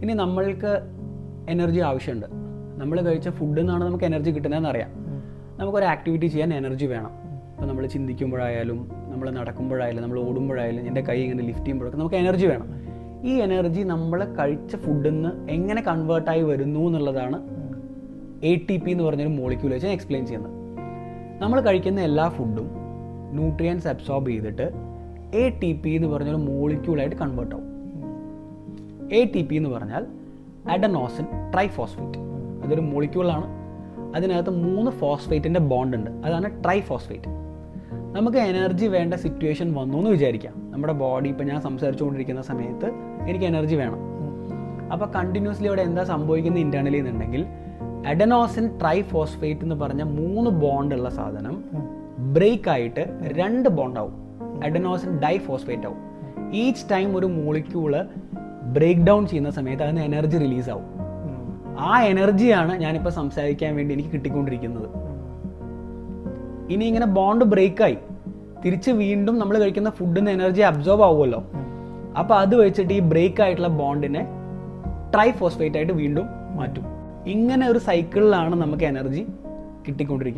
ഇനി നമ്മൾക്ക് എനർജി ആവശ്യമുണ്ട്. നമ്മൾ കഴിച്ച ഫുഡിൽ നിന്നാണ് നമുക്ക് എനർജി കിട്ടുന്നതെന്ന് അറിയാം. നമുക്കൊരു ആക്ടിവിറ്റി ചെയ്യാൻ എനർജി വേണം. ഇപ്പോൾ നമ്മൾ ചിന്തിക്കുമ്പോഴായാലും നമ്മൾ നടക്കുമ്പോഴായാലും നമ്മൾ ഓടുമ്പോഴായാലും എൻ്റെ കൈ ഇങ്ങനെ ലിഫ്റ്റ് ചെയ്യുമ്പോഴൊക്കെ നമുക്ക് എനർജി വേണം. ഈ എനർജി നമ്മൾ കഴിച്ച ഫുഡിൽ നിന്ന് എങ്ങനെ കൺവേർട്ടായി വരുന്നു എന്നുള്ളതാണ് ATP എന്ന് പറഞ്ഞൊരു മോളിക്യൂൾ വെച്ച് ഞാൻ എക്സ്പ്ലെയിൻ ചെയ്യുന്നത്. നമ്മൾ കഴിക്കുന്ന എല്ലാ ഫുഡും ന്യൂട്രിയൻസ് അബ്സോർബ് ചെയ്തിട്ട് ATP എന്ന് പറഞ്ഞൊരു മോളിക്യൂളായിട്ട് കൺവേർട്ട് ആവും. ATP എന്ന് പറഞ്ഞാൽ അഡനോസിൻ ട്രൈഫോസ്ഫേറ്റ്. അതൊരു മോളിക്യൂളാണ്. അതിനകത്ത് 3 ഫോസ്ഫേറ്റിൻ്റെ ബോണ്ട് ഉണ്ട്. അതാണ് ട്രൈഫോസ്ഫേറ്റ്. നമുക്ക് എനർജി വേണ്ട സിറ്റുവേഷൻ വന്നു എന്ന് വിചാരിക്കാം. നമ്മുടെ ബോഡി ഇപ്പോൾ ഞാൻ സംസാരിച്ചുകൊണ്ടിരിക്കുന്ന സമയത്ത് എനിക്ക് എനർജി വേണം. അപ്പോൾ കണ്ടിന്യൂസ്ലി അവിടെ എന്താ സംഭവിക്കുന്നത് ഇൻറ്റേർണലി എന്നുണ്ടെങ്കിൽ അഡനോസിൻ ട്രൈഫോസ്ഫേറ്റ് എന്ന് പറഞ്ഞ 3 ബോണ്ടുള്ള സാധനം ബ്രേക്ക് ആയിട്ട് 2 ബോണ്ടാവും. അഡനോസിൻ ഡൈഫോസ്ഫേറ്റ് ആവും. ഈച്ച് ടൈം ഒരു മോളിക്യൂള് ബ്രേക്ക് ഡൗൺ ചെയ്യുന്ന സമയത്ത് അതിന് എനർജി റിലീസ് ആവും. ആ എനർജിയാണ് ഞാനിപ്പോൾ സംസാരിക്കാൻ വേണ്ടി എനിക്ക് കിട്ടിക്കൊണ്ടിരിക്കുന്നത്. ഇനി ഇങ്ങനെ ബോണ്ട് ബ്രേക്കായി തിരിച്ച് വീണ്ടും നമ്മൾ കഴിക്കുന്ന ഫുഡിൽ നിന്ന് എനർജി അബ്സോർബ് ആവുമല്ലോ. അപ്പോൾ അത് വെച്ചിട്ട് ഈ ബ്രേക്ക് ആയിട്ടുള്ള ബോണ്ടിനെ ട്രൈഫോസ്ഫേറ്റ് ആയിട്ട് വീണ്ടും മാറ്റും. ഇങ്ങനെ ഒരു സൈക്കിളിലാണ് നമുക്ക് എനർജി കിട്ടിക്കൊണ്ടിരിക്കുന്നത്.